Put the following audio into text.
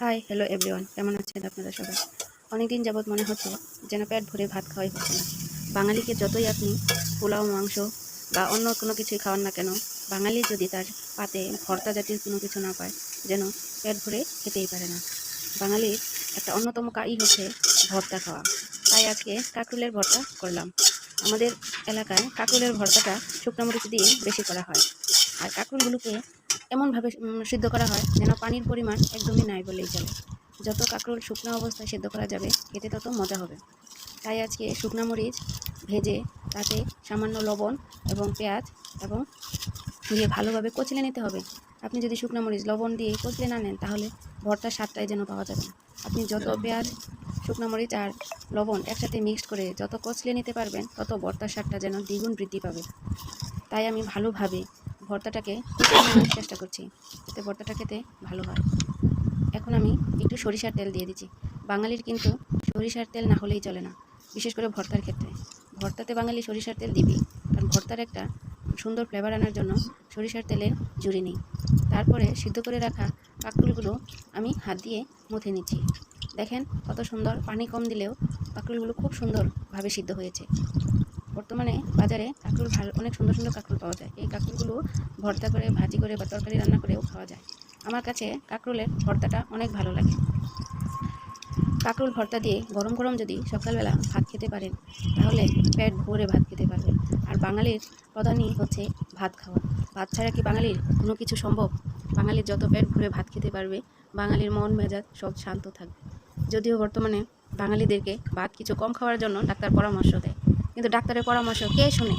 Hi hello everyone, কেমন আছেন আপনারা সবাই? অনেকদিন যাবৎ মনে হচ্ছে যেন পেট ভরে ভাত খাওয়াই হচ্ছে না। বাঙালিকে যতই আপনি পোলাও মাংস বা অন্য কোনো কিছুই খাওয়ান না কেন, বাঙালি যদি তার পাতে ভর্তা জাতীয় কোনো কিছু না পায়, যেন পেট ভরে খেতেই পারে না। বাঙালির একটা অন্যতম কাজই হচ্ছে ভর্তা খাওয়া। তাই আজকে কাঁকরোলের ভর্তা করলাম। আমাদের এলাকায় কাঁকরোলের ভর্তাটা শুকনো মরিচ দিয়ে বেশি করা হয়। আর কাঁকরোলগুলোকে এমনভাবে সিদ্ধ করা হয় যেন পানির পরিমাণ একদমই নাই বললেই চলে। যত কাঁকরোল শুকনো অবস্থায় সিদ্ধ করা যাবে খেতে তত মজা হবে। তাই আজকে শুকনো মরিচ ভেজে তাতে সামান্য লবণ এবং পেঁয়াজ এবং দিয়ে ভালোভাবে কচলে নিতে হবে। আপনি যদি শুকনো মরিচ লবণ দিয়ে কচলে না নেন তাহলে ভর্তার স্বাদটাই যেন পাওয়া যাবে না। আপনি যত পেঁয়াজ শুকনো মরিচ আর লবণ একসাথে মিক্সড করে যত কচলে নিতে পারবেন তত ভর্তার স্বাদটা যেন দ্বিগুণ বৃদ্ধি পাবে। তাই আমি ভালোভাবে ভর্তাটাকে কষিয়ে নেওয়ার চেষ্টা করছি যাতে ভর্তাটা খেতে ভালো হয়। এখন আমি একটু সরিষার তেল দিয়ে দিচ্ছি। বাঙালির কিন্তু সরিষার তেল না হলেই চলে না, বিশেষ করে ভর্তার ক্ষেত্রে। ভর্তাতে বাঙালি সরিষার তেল দিবেই, কারণ ভর্তার একটা সুন্দর ফ্লেভার আনার জন্য সরিষার তেলের জুড়ি নেই। তারপরে সিদ্ধ করে রাখা কাঁকরোলগুলো আমি হাত দিয়ে মুথে নিচ্ছি। দেখেন কত সুন্দর, পানি কম দিলেও কাঁকরোলগুলো খুব সুন্দরভাবে সিদ্ধ হয়েছে। বর্তমানে বাজারে কাঁকরোল অনেক সুন্দর সুন্দর কাঁকরোল পাওয়া যায়। এই কাঁকরোলগুলো ভর্তা করে, ভাজি করে বা তরকারি রান্না করেও খাওয়া যায়। আমার কাছে কাঁকরোলের ভর্তাটা অনেক ভালো লাগে। কাঁকরোল ভর্তা দিয়ে গরম গরম যদি সকালবেলা ভাত খেতে পারেন তাহলে পেট ভরে ভাত খেতে পারবেন। আর বাঙালির প্রধানই হচ্ছে ভাত খাওয়া। ভাত ছাড়া কি বাঙালির কোনো কিছু সম্ভব? বাঙালির যত পেট ভরে ভাত খেতে পারবে, বাঙালির মন মেজাজ সব শান্ত থাকবে। যদিও বর্তমানে বাঙালিদেরকে ভাত কিছু কম খাওয়ার জন্য ডাক্তার পরামর্শ দেয়, কিন্তু ডাক্তারের পরামর্শ কে শুনে?